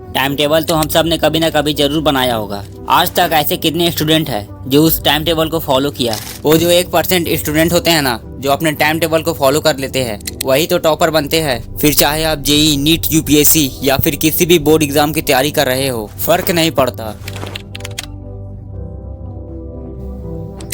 Time table तो हम सब ने कभी ना कभी जरूर बनाया होगा। आज तक ऐसे कितने स्टूडेंट हैं जो उस टाइम टेबल को फॉलो किया। वो जो 1% स्टूडेंट होते हैं ना, जो अपने टाइम टेबल को फॉलो कर लेते हैं, वही तो टॉपर बनते हैं। फिर चाहे आप जेई, नीट, यूपीएससी या फिर किसी भी बोर्ड एग्जाम की तैयारी कर रहे हो, फर्क नहीं पड़ता।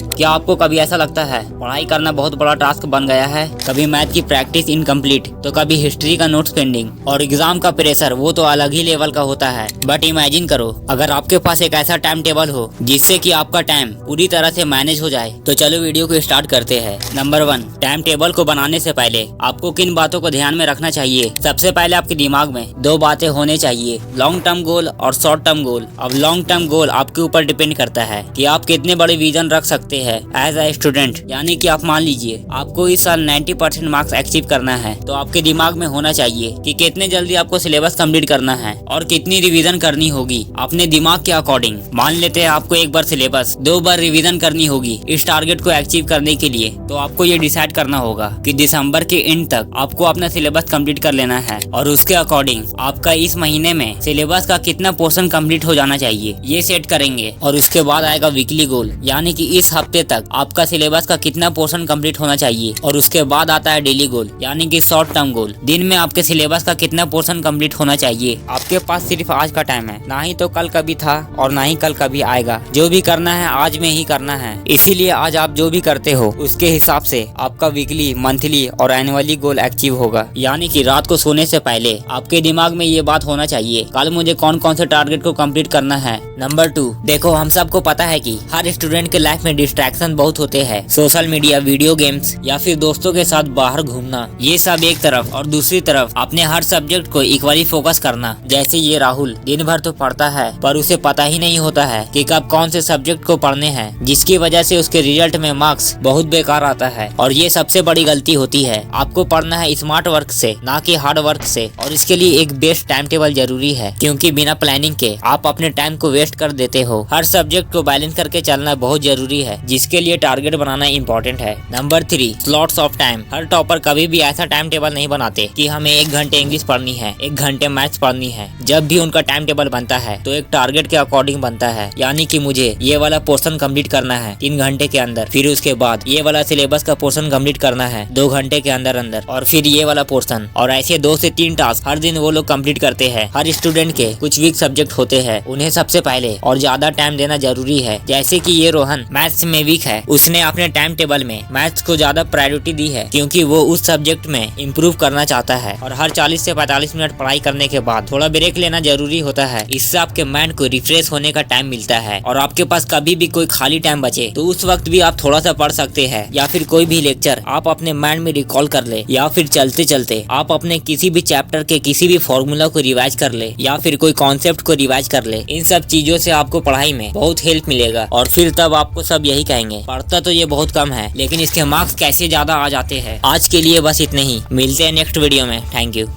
क्या आपको कभी ऐसा लगता है पढ़ाई करना बहुत बड़ा टास्क बन गया है? कभी मैथ की प्रैक्टिस इनकम्प्लीट, तो कभी हिस्ट्री का नोट्स पेंडिंग, और एग्जाम का प्रेशर वो तो अलग ही लेवल का होता है। बट इमेजिन करो अगर आपके पास एक ऐसा टाइम टेबल हो जिससे कि आपका टाइम पूरी तरह से मैनेज हो जाए। तो चलो वीडियो को स्टार्ट करते हैं। नंबर 1, टाइम टेबल को बनाने से पहले आपको किन बातों को ध्यान में रखना चाहिए। सबसे पहले आपके दिमाग में 2 बातें होने चाहिए, लॉन्ग टर्म गोल और शॉर्ट टर्म गोल। अब लॉन्ग टर्म गोल आपके ऊपर डिपेंड करता है कि आप कितने बड़े विजन रख सकते हैं एज अ स्टूडेंट। यानी कि आप मान लीजिए आपको इस साल 90% मार्क्स अचीव करना है, तो आपके दिमाग में होना चाहिए कि कितने जल्दी आपको सिलेबस कंप्लीट करना है और कितनी रिवीजन करनी होगी अपने दिमाग के अकॉर्डिंग। मान लेते हैं आपको एक बार सिलेबस 2 बार रिवीजन करनी होगी इस टारगेट को अचीव करने के लिए, तो आपको ये डिसाइड करना होगा कि दिसंबर के एंड तक आपको अपना सिलेबस कंप्लीट कर लेना है, और उसके अकॉर्डिंग आपका इस महीने में सिलेबस का कितना पोर्शन कंप्लीट हो जाना चाहिए ये सेट करेंगे। और उसके बाद आएगा वीकली गोल, यानी कि इस हफ्ते तक आपका सिलेबस का कितना पोर्शन कंप्लीट होना चाहिए। और उसके बाद आता है डेली गोल, यानी कि शॉर्ट टर्म गोल, दिन में आपके सिलेबस का कितना पोर्शन कंप्लीट होना चाहिए। आपके पास सिर्फ आज का टाइम है, ना ही तो कल कभी था और ना ही कल कभी आएगा। जो भी करना है आज में ही करना है, इसीलिए आज आप जो भी करते हो उसके हिसाब से आपका वीकली, मंथली और एनुअली गोल अचीव होगा। यानी कि रात को सोने से पहले आपके दिमाग में ये बात होना चाहिए, कल मुझे कौन कौन से टारगेट को कंप्लीट करना है। नंबर 2, देखो हम सबको पता है कि हर स्टूडेंट के लाइफ में डिस्ट्रैक्शन बहुत होते हैं। सोशल मीडिया, वीडियो गेम्स या फिर दोस्तों के साथ बाहर घूमना, ये सब एक तरफ, और दूसरी तरफ अपने हर सब्जेक्ट को इक्वली फोकस करना। जैसे ये राहुल दिन भर तो पढ़ता है पर उसे पता ही नहीं होता है कि कब कौन से सब्जेक्ट को पढ़ने हैं, जिसकी वजह से उसके रिजल्ट में मार्क्स बहुत बेकार आता है। और ये सबसे बड़ी गलती होती है। आपको पढ़ना है स्मार्ट वर्क से, ना कि हार्ड वर्क से। और इसके लिए एक बेस्ट टाइम टेबल जरूरी है, क्योंकि बिना प्लानिंग के आप अपने टाइम को वेस्ट कर देते हो। हर सब्जेक्ट को बैलेंस करके चलना बहुत जरूरी है, जिसके लिए टारगेट बनाना इम्पोर्टेंट है। Number 3, slots of time. Her topper कभी भी ऐसा टाइम टेबल नहीं बनाते कि हमें 1 घंटे इंग्लिश पढ़नी है, 1 घंटे मैथ्स पढ़नी है। जब भी उनका टाइम टेबल बनता है तो एक टारगेट के अकॉर्डिंग बनता है, यानी कि मुझे ये वाला पोर्शन कंप्लीट करना है 3 घंटे के अंदर, फिर उसके बाद ये वाला सिलेबस का पोर्शन कंप्लीट करना है 2 घंटे के अंदर अंदर, और फिर ये वाला पोर्शन। और ऐसे 2 से 3 टास्क हर दिन वो लोग कंप्लीट करते हैं। हर स्टूडेंट के कुछ वीक सब्जेक्ट होते हैं, उन्हें सबसे पहले और ज्यादा टाइम देना जरूरी है। जैसे कि ये रोहन मैथ्स में वीक है, उसने अपने टाइम टेबल में मैथ्स को ज्यादा प्रायोरिटी दी है, क्योंकि वो उस सब्जेक्ट में इम्प्रूव करना चाहता है। और हर 40 से 45 मिनट पढ़ाई करने के बाद थोड़ा ब्रेक लेना जरूरी होता है। इससे आपके माइंड को रिफ्रेश होने का टाइम मिलता है। और आपके पास कभी भी कोई खाली टाइम बचे तो उस वक्त भी आप थोड़ा सा पढ़ सकते हैं, या फिर कोई भी लेक्चर आप अपने माइंड में रिकॉल कर ले, या फिर चलते चलते आप अपने किसी भी चैप्टर के किसी भी फॉर्मूला को रिवाइज कर ले, या फिर कोई कॉन्सेप्ट को रिवाइज कर ले। इन सब चीजों से आपको पढ़ाई में बहुत हेल्प मिलेगा। और फिर तब आपको सब यही कहेंगे, पढ़ता तो ये बहुत कम है, लेकिन इसके मार्क्स कैसे ज्यादा आ जाते हैं। आज के लिए बस इतने ही, मिलते हैं नेक्स्ट वीडियो में। Thank you.